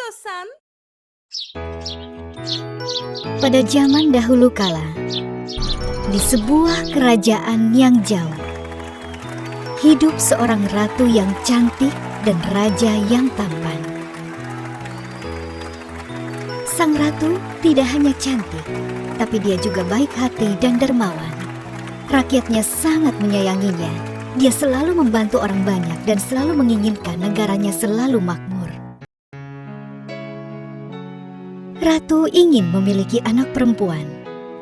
Ratu-San. Pada zaman dahulu kala, di sebuah kerajaan yang jauh, hidup seorang ratu yang cantik dan raja yang tampan. Sang ratu tidak hanya cantik, tapi dia juga baik hati dan dermawan. Rakyatnya sangat menyayanginya. Dia selalu membantu orang banyak dan selalu menginginkan negaranya selalu makmur. Ratu ingin memiliki anak perempuan.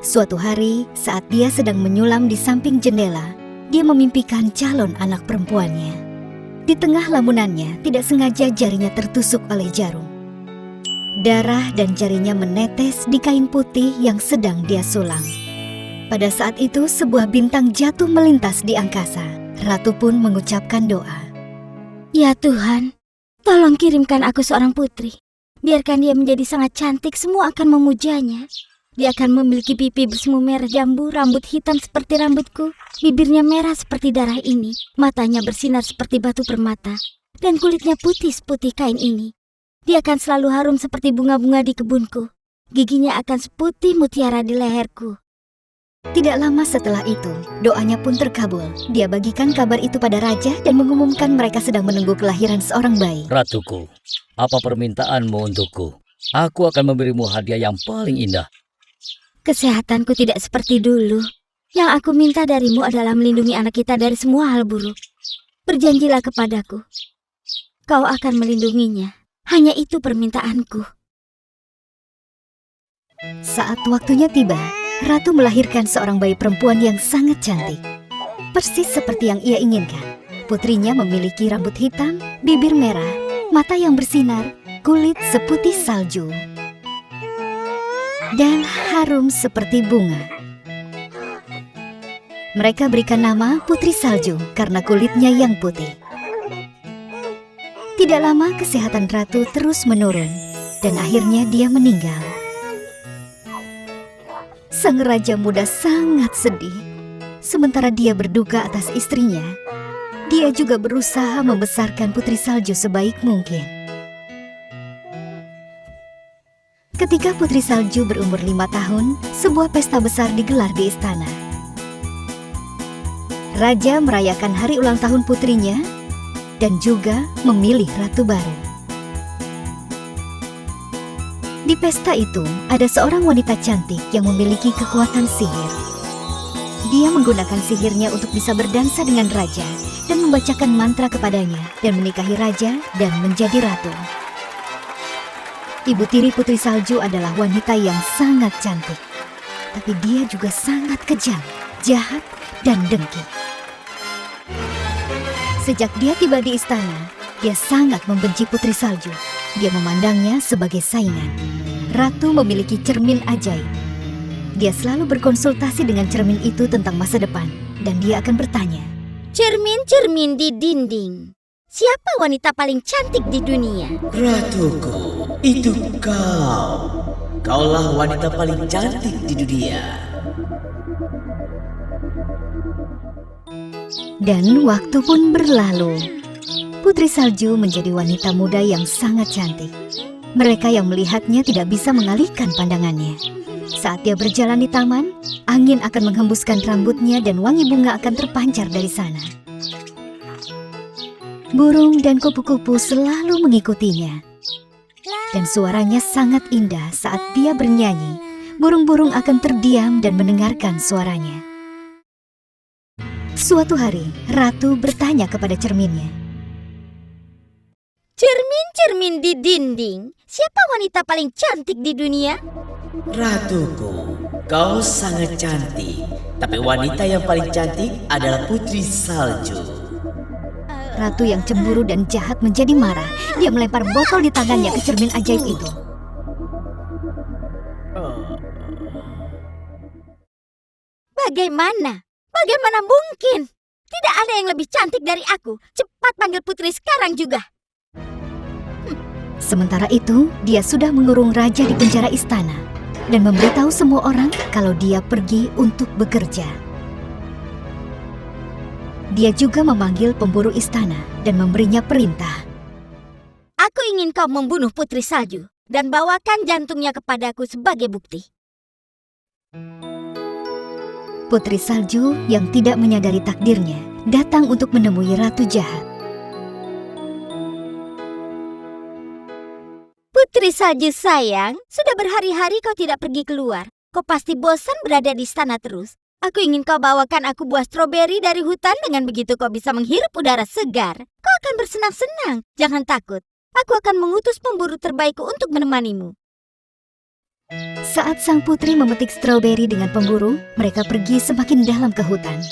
Suatu hari, saat dia sedang menyulam di samping jendela, dia memimpikan calon anak perempuannya. Di tengah lamunannya, tidak sengaja jarinya tertusuk oleh jarum. Darah dan jarinya menetes di kain putih yang sedang dia sulam. Pada saat itu, sebuah bintang jatuh melintas di angkasa. Ratu pun mengucapkan doa. Ya Tuhan, tolong kirimkan aku seorang putri. Biarkan dia menjadi sangat cantik, semua akan memujanya. Dia akan memiliki pipi bersemu merah jambu, rambut hitam seperti rambutku, bibirnya merah seperti darah ini, matanya bersinar seperti batu permata, dan kulitnya putih seputih kain ini. Dia akan selalu harum seperti bunga-bunga di kebunku. Giginya akan seputih mutiara di leherku. Tidak lama setelah itu, doanya pun terkabul. Dia bagikan kabar itu pada raja dan mengumumkan mereka sedang menunggu kelahiran seorang bayi. Ratuku, apa permintaanmu untukku? Aku akan memberimu hadiah yang paling indah. Kesehatanku tidak seperti dulu. Yang aku minta darimu adalah melindungi anak kita dari semua hal buruk. Berjanjilah kepadaku. Kau akan melindunginya. Hanya itu permintaanku. Saat waktunya tiba, Ratu melahirkan seorang bayi perempuan yang sangat cantik. Persis seperti yang ia inginkan. Putrinya memiliki rambut hitam, bibir merah, mata yang bersinar, kulit seputih salju, dan harum seperti bunga. Mereka berikan nama Putri Salju karena kulitnya yang putih. Tidak lama kesehatan Ratu terus menurun dan akhirnya dia meninggal. Sang raja muda sangat sedih. Sementara dia berduka atas istrinya, dia juga berusaha membesarkan Putri Salju sebaik mungkin. Ketika Putri Salju berumur 5 tahun, sebuah pesta besar digelar di istana. Raja merayakan hari ulang tahun putrinya dan juga memilih ratu baru. Di pesta itu, ada seorang wanita cantik yang memiliki kekuatan sihir. Dia menggunakan sihirnya untuk bisa berdansa dengan raja dan membacakan mantra kepadanya dan menikahi raja dan menjadi ratu. Ibu tiri Putri Salju adalah wanita yang sangat cantik. Tapi dia juga sangat kejam, jahat, dan dengki. Sejak dia tiba di istana, dia sangat membenci Putri Salju. Dia memandangnya sebagai saingan. Ratu memiliki cermin ajaib. Dia selalu berkonsultasi dengan cermin itu tentang masa depan. Dan dia akan bertanya, Cermin-cermin di dinding, siapa wanita paling cantik di dunia? Ratuku, itu kau. Kaulah wanita paling cantik di dunia. Dan waktu pun berlalu. Putri Salju menjadi wanita muda yang sangat cantik. Mereka yang melihatnya tidak bisa mengalihkan pandangannya. Saat dia berjalan di taman, angin akan menghembuskan rambutnya dan wangi bunga akan terpancar dari sana. Burung dan kupu-kupu selalu mengikutinya. Dan suaranya sangat indah saat dia bernyanyi. Burung-burung akan terdiam dan mendengarkan suaranya. Suatu hari, Ratu bertanya kepada cerminnya, Cermin-cermin di dinding, siapa wanita paling cantik di dunia? Ratuku, kau sangat cantik. Tapi wanita yang paling cantik adalah Putri Salju. Ratu yang cemburu dan jahat menjadi marah. Dia melempar botol di tangannya ke cermin ajaib itu. Bagaimana? Bagaimana mungkin? Tidak ada yang lebih cantik dari aku. Cepat panggil putri sekarang juga. Sementara itu, dia sudah mengurung raja di penjara istana dan memberitahu semua orang kalau dia pergi untuk bekerja. Dia juga memanggil pemburu istana dan memberinya perintah. Aku ingin ingin kau membunuh Putri Salju dan bawakan jantungnya kepadaku sebagai bukti. Putri Salju yang tidak menyadari takdirnya datang untuk menemui Ratu Jahat. Putri Salju sayang, sudah berhari-hari kau tidak pergi keluar. Kau pasti bosan berada di istana terus. Aku ingin kau bawakan aku buah stroberi dari hutan, dengan begitu kau bisa menghirup udara segar. Kau akan bersenang-senang. Jangan takut. Aku akan mengutus pemburu terbaikku untuk menemanimu. Saat sang putri memetik stroberi dengan pemburu, mereka pergi semakin dalam ke hutan.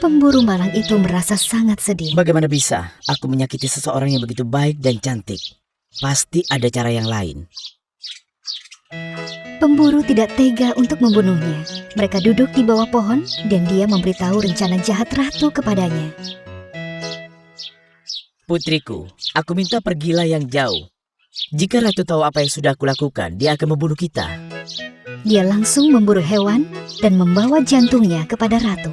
Pemburu malang itu merasa sangat sedih. Bagaimana bisa aku menyakiti seseorang yang begitu baik dan cantik? Pasti ada cara yang lain. Pemburu tidak tega untuk membunuhnya. Mereka duduk di bawah pohon dan dia memberitahu rencana jahat ratu kepadanya. Putriku, aku minta pergilah yang jauh. Jika ratu tahu apa yang sudah aku lakukan, dia akan membunuh kita. Dia langsung memburu hewan dan membawa jantungnya kepada ratu.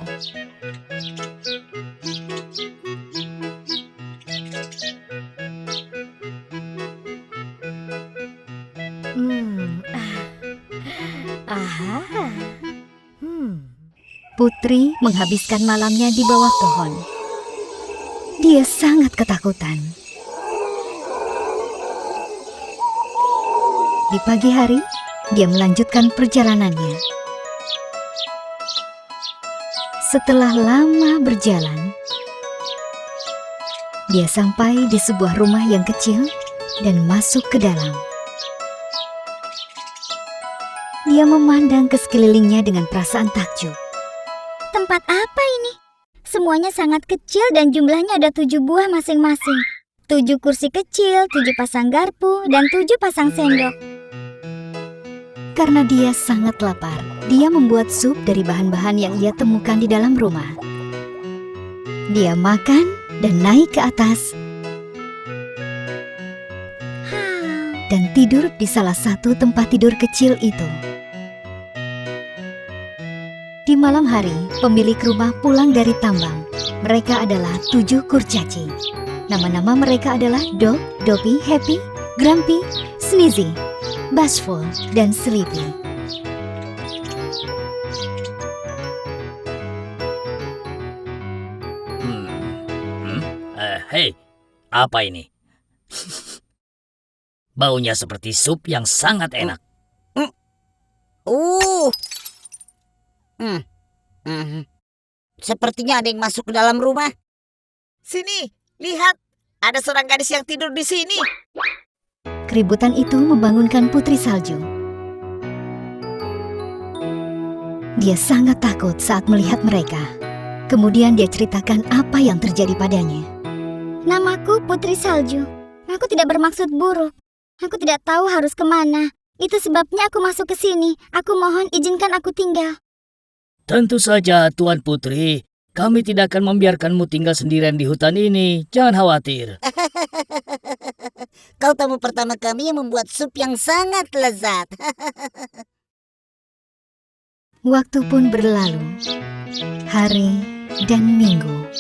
Putri menghabiskan malamnya di bawah pohon. Dia sangat ketakutan. Di pagi hari, dia melanjutkan perjalanannya. Setelah lama berjalan, dia sampai di sebuah rumah yang kecil dan masuk ke dalam. Dia memandang ke sekelilingnya dengan perasaan takjub. Tempat apa ini? Semuanya sangat kecil dan jumlahnya ada 7 buah masing-masing. 7 kursi kecil, 7 pasang garpu, dan 7 pasang sendok. Karena dia sangat lapar, dia membuat sup dari bahan-bahan yang ia temukan di dalam rumah. Dia makan dan naik ke atas dan tidur di salah satu tempat tidur kecil itu. Di malam hari, pemilik rumah pulang dari tambang. Mereka adalah 7 kurcaci. Nama-nama mereka adalah Dog, Dopey, Happy, Grumpy, Sneezy, Bashful, dan Sleepy. Hei, apa ini? Baunya seperti sup yang sangat enak. Sepertinya ada yang masuk ke dalam rumah. Sini, lihat. Ada seorang gadis yang tidur di sini. Keributan itu membangunkan Putri Salju. Dia sangat takut saat melihat mereka. Kemudian dia ceritakan apa yang terjadi padanya. Namaku Putri Salju. Aku tidak bermaksud buruk. Aku tidak tahu harus kemana. Itu sebabnya aku masuk ke sini. Aku mohon izinkan aku tinggal. Tentu saja, Tuan Putri. Kami tidak akan membiarkanmu tinggal sendirian di hutan ini. Jangan khawatir. Kau tamu pertama kami yang membuat sup yang sangat lezat. Waktu pun berlalu, hari dan minggu.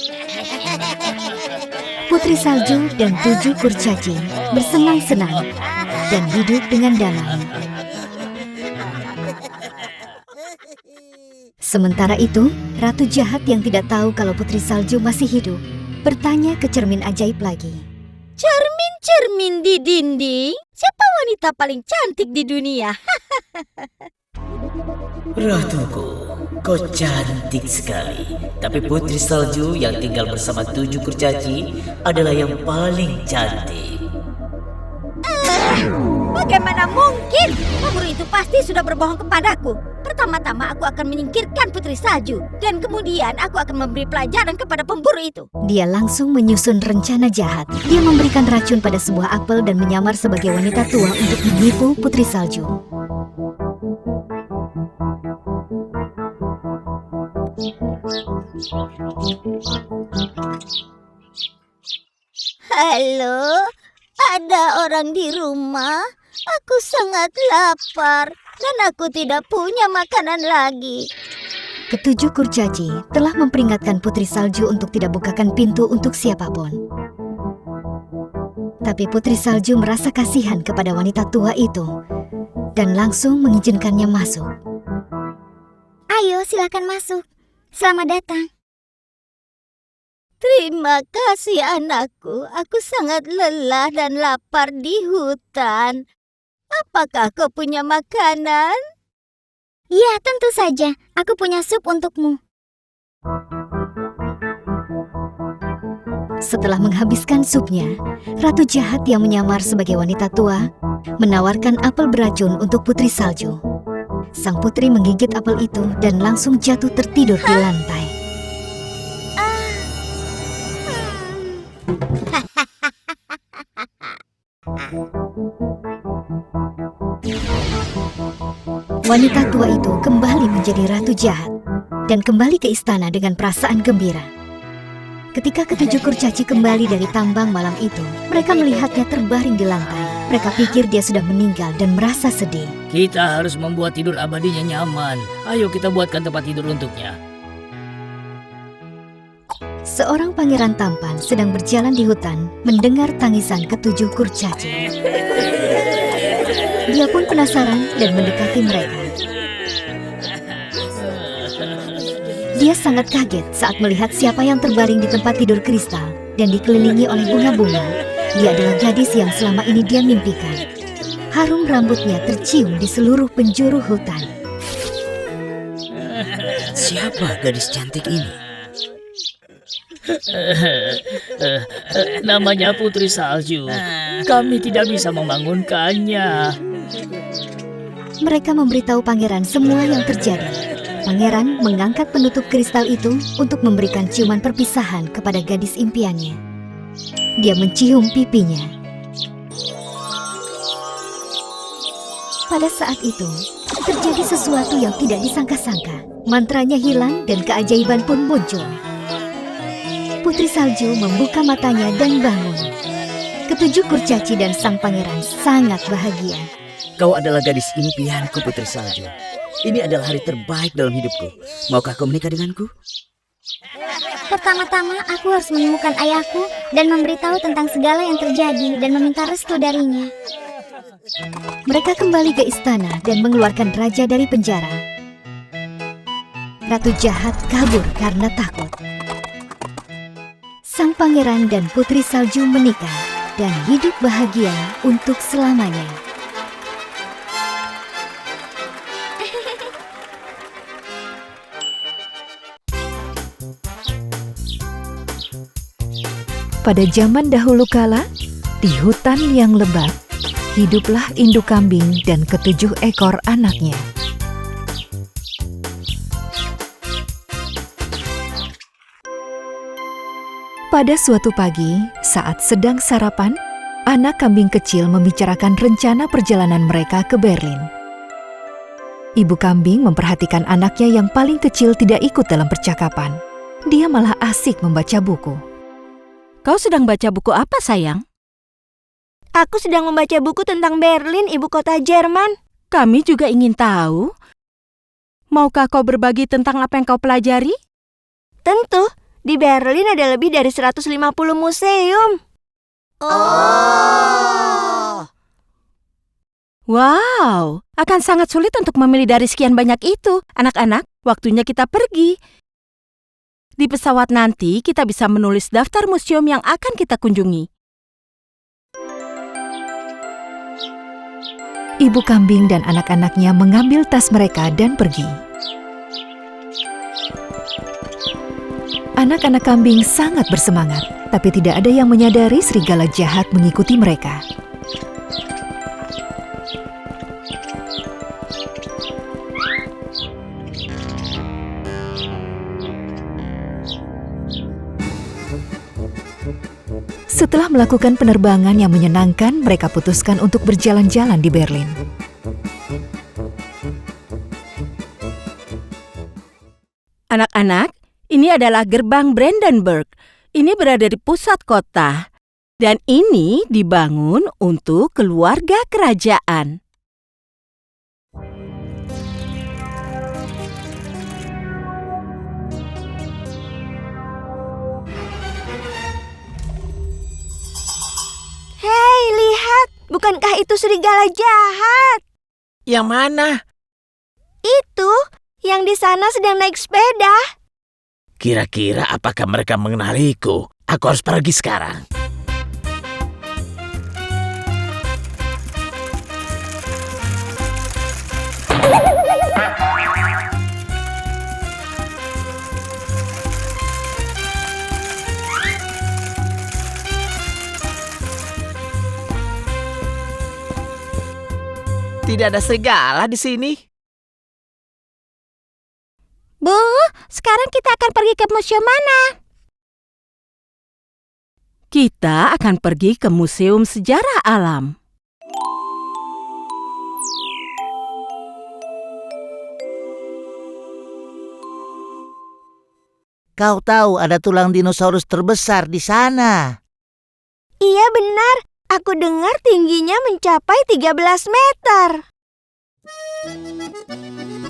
Putri Salju dan 7 kurcaci bersenang-senang dan hidup dengan damai. Sementara itu, Ratu Jahat yang tidak tahu kalau Putri Salju masih hidup, bertanya ke cermin ajaib lagi. Cermin di dinding? Siapa wanita paling cantik di dunia? Ratuku, kau cantik sekali. Tapi Putri Salju yang tinggal bersama 7 kurcaci adalah yang paling cantik. Bagaimana mungkin? Pemburu itu pasti sudah berbohong kepadaku. Pertama-tama aku akan menyingkirkan Putri Salju. Dan kemudian aku akan memberi pelajaran kepada pemburu itu. Dia langsung menyusun rencana jahat. Dia memberikan racun pada sebuah apel dan menyamar sebagai wanita tua untuk menipu Putri Salju. Halo, ada orang di rumah? Aku sangat lapar dan aku tidak punya makanan lagi. Ketujuh kurcaci telah memperingatkan Putri Salju untuk tidak bukakan pintu untuk siapapun. Tapi Putri Salju merasa kasihan kepada wanita tua itu dan langsung mengizinkannya masuk. Ayo, silakan masuk. Selamat datang. Terima kasih anakku, aku sangat lelah dan lapar di hutan. Apakah kau punya makanan? Ya, tentu saja. Aku punya sup untukmu. Setelah menghabiskan supnya, Ratu Jahat yang menyamar sebagai wanita tua menawarkan apel beracun untuk Putri Salju. Sang putri menggigit apel itu dan langsung jatuh tertidur di lantai. Wanita tua itu kembali menjadi Ratu Jahat dan kembali ke istana dengan perasaan gembira. Ketika ketujuh kurcaci kembali dari tambang malam itu, mereka melihatnya terbaring di lantai. Mereka pikir dia sudah meninggal dan merasa sedih. Kita harus membuat tidur abadinya nyaman. Ayo kita buatkan tempat tidur untuknya. Seorang pangeran tampan sedang berjalan di hutan mendengar tangisan ketujuh kurcaci. Dia pun penasaran dan mendekati mereka. Dia sangat kaget saat melihat siapa yang terbaring di tempat tidur kristal dan dikelilingi oleh bunga-bunga. Dia adalah gadis yang selama ini dia mimpikan. Harum rambutnya tercium di seluruh penjuru hutan. Siapa gadis cantik ini? Namanya Putri Salju. Kami tidak bisa membangunkannya. Mereka memberitahu pangeran semua yang terjadi. Pangeran mengangkat penutup kristal itu untuk memberikan ciuman perpisahan kepada gadis impiannya. Dia mencium pipinya. Pada saat itu, terjadi sesuatu yang tidak disangka-sangka. Mantranya hilang dan keajaiban pun muncul. Putri Salju membuka matanya dan bangun. Ketujuh kurcaci dan sang pangeran sangat bahagia. Kau adalah gadis impianku, Putri Salju. Ini adalah hari terbaik dalam hidupku. Maukah kau menikah denganku? Pertama-tama aku harus menemukan ayahku dan memberitahu tentang segala yang terjadi dan meminta restu darinya. Mereka kembali ke istana dan mengeluarkan raja dari penjara. Ratu Jahat kabur karena takut. Sang pangeran dan Putri Salju menikah dan hidup bahagia untuk selamanya. Pada zaman dahulu kala, di hutan yang lebat, hiduplah induk kambing dan ketujuh ekor anaknya. Pada suatu pagi, saat sedang sarapan, anak kambing kecil membicarakan rencana perjalanan mereka ke Berlin. Ibu kambing memperhatikan anaknya yang paling kecil tidak ikut dalam percakapan. Dia malah asik membaca buku. Kau sedang baca buku apa, sayang? Aku sedang membaca buku tentang Berlin, ibu kota Jerman. Kami juga ingin tahu. Maukah kau berbagi tentang apa yang kau pelajari? Tentu, di Berlin ada lebih dari 150 museum. Wow, akan sangat sulit untuk memilih dari sekian banyak itu. Anak-anak, waktunya kita pergi. Di pesawat nanti, kita bisa menulis daftar museum yang akan kita kunjungi. Ibu kambing dan anak-anaknya mengambil tas mereka dan pergi. Anak-anak kambing sangat bersemangat, tapi tidak ada yang menyadari serigala jahat mengikuti mereka. Setelah melakukan penerbangan yang menyenangkan, mereka putuskan untuk berjalan-jalan di Berlin. Anak-anak, ini adalah gerbang Brandenburg. Ini berada di pusat kota. Dan ini dibangun untuk keluarga kerajaan. Hei, lihat! Bukankah itu serigala jahat? Yang mana? Itu, yang di sana sedang naik sepeda. Kira-kira apakah mereka mengenaliku? Aku harus pergi sekarang. Tidak ada serigala di sini. Bu, sekarang kita akan pergi ke museum mana? Kita akan pergi ke Museum Sejarah Alam. Kau tahu ada tulang dinosaurus terbesar di sana. Iya benar, aku dengar tingginya mencapai 13 meter.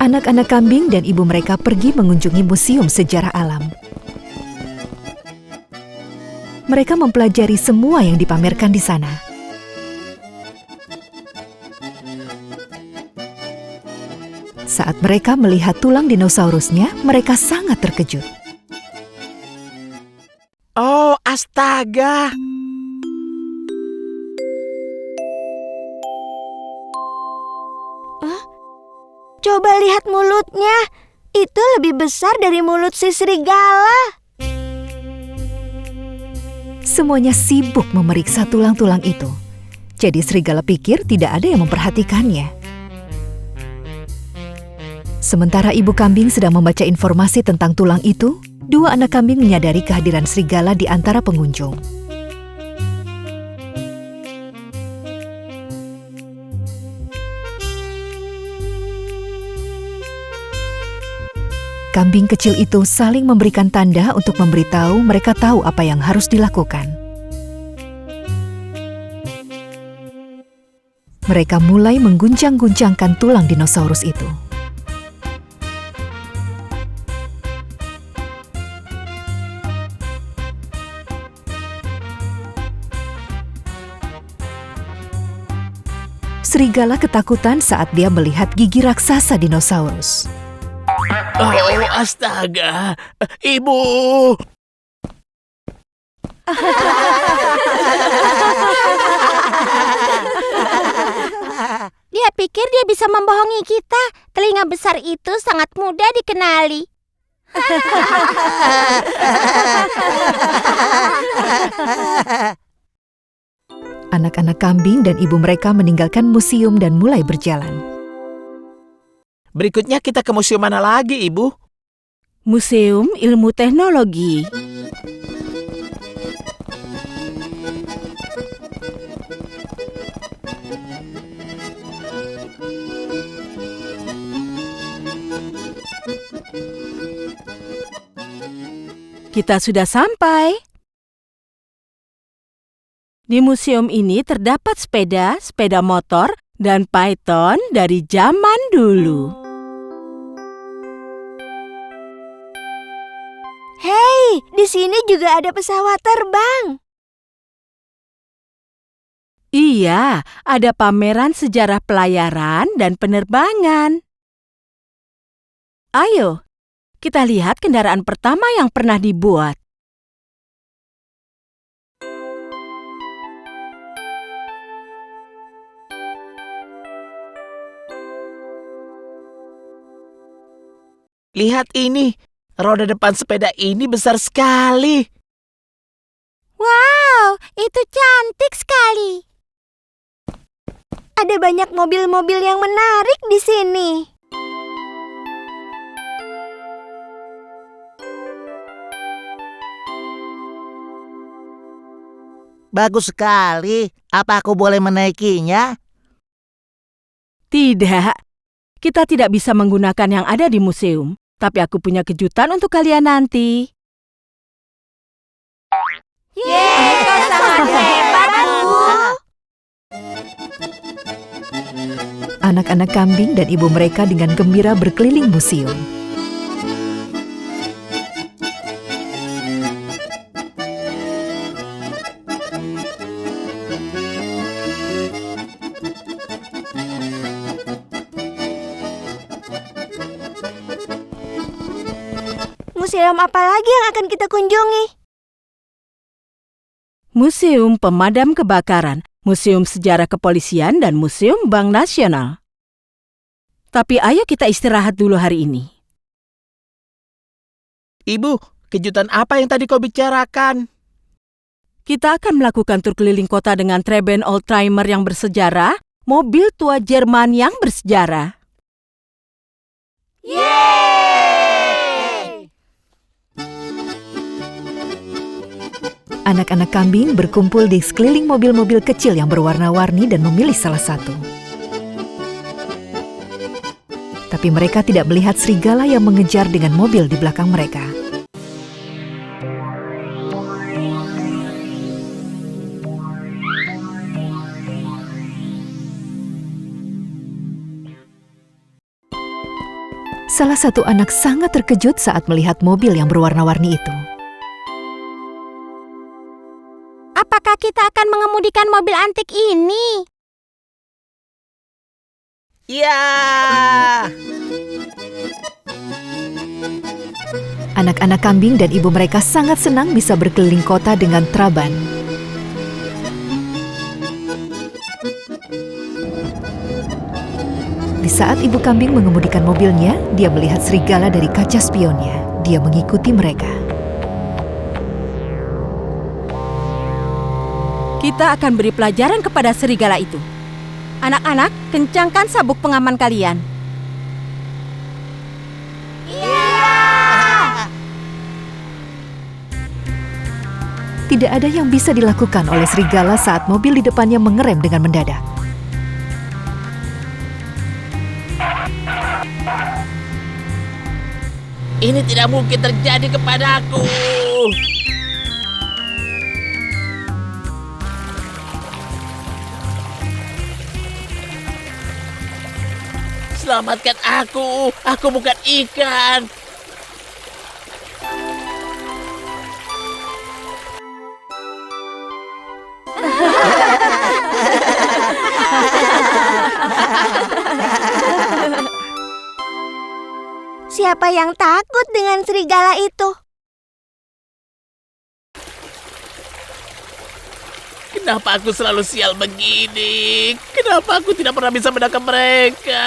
Anak-anak kambing dan ibu mereka pergi mengunjungi Museum Sejarah Alam. Mereka mempelajari semua yang dipamerkan di sana. Saat mereka melihat tulang dinosaurusnya, mereka sangat terkejut. Oh, astaga! Coba lihat mulutnya. Itu lebih besar dari mulut si serigala. Semuanya sibuk memeriksa tulang-tulang itu. Jadi serigala pikir tidak ada yang memperhatikannya. Sementara ibu kambing sedang membaca informasi tentang tulang itu, dua anak kambing menyadari kehadiran serigala di antara pengunjung. Kambing kecil itu saling memberikan tanda untuk memberitahu mereka tahu apa yang harus dilakukan. Mereka mulai mengguncang-guncangkan tulang dinosaurus itu. Serigala ketakutan saat dia melihat gigi raksasa dinosaurus. Oh, astaga! Ibu! Dia pikir dia bisa membohongi kita. Telinga besar itu sangat mudah dikenali. Anak-anak kambing dan ibu mereka meninggalkan museum dan mulai berjalan. Berikutnya kita ke museum mana lagi, Ibu? Museum Ilmu Teknologi. Kita sudah sampai. Di museum ini terdapat sepeda, sepeda motor, dan python dari zaman dulu. Hei, di sini juga ada pesawat terbang. Iya, ada pameran sejarah pelayaran dan penerbangan. Ayo, kita lihat kendaraan pertama yang pernah dibuat. Lihat ini, roda depan sepeda ini besar sekali. Wow, itu cantik sekali. Ada banyak mobil-mobil yang menarik di sini. Bagus sekali. Apa aku boleh menaikinya? Tidak, kita tidak bisa menggunakan yang ada di museum. Tapi aku punya kejutan untuk kalian nanti. Yeay, kau sangat hebat, Bu. Anak-anak kambing dan ibu mereka dengan gembira berkeliling museum. museum apa lagi yang akan kita kunjungi? Museum Pemadam Kebakaran, Museum Sejarah Kepolisian, dan Museum Bank Nasional. Tapi ayo kita istirahat dulu hari ini. Ibu, kejutan apa yang tadi kau bicarakan? Kita akan melakukan tur keliling kota dengan Treben Oldtimer yang bersejarah, mobil tua Jerman yang bersejarah. Anak-anak kambing berkumpul di sekeliling mobil-mobil kecil yang berwarna-warni dan memilih salah satu. Tapi mereka tidak melihat serigala yang mengejar dengan mobil di belakang mereka. Salah satu anak sangat terkejut saat melihat mobil yang berwarna-warni itu. Apakah kita akan mengemudikan mobil antik ini? Ya. Anak-anak kambing dan ibu mereka sangat senang bisa berkeliling kota dengan Trabant. Di saat ibu kambing mengemudikan mobilnya, dia melihat serigala dari kaca spionnya. Dia mengikuti mereka. Kita akan beri pelajaran kepada serigala itu. Anak-anak, kencangkan sabuk pengaman kalian. Tidak ada yang bisa dilakukan oleh serigala saat mobil di depannya mengerem dengan mendadak. Ini tidak mungkin terjadi kepadaku. Selamatkan aku bukan ikan. Siapa yang takut dengan serigala itu? Kenapa aku selalu sial begini? Kenapa aku tidak pernah bisa menangkap mereka?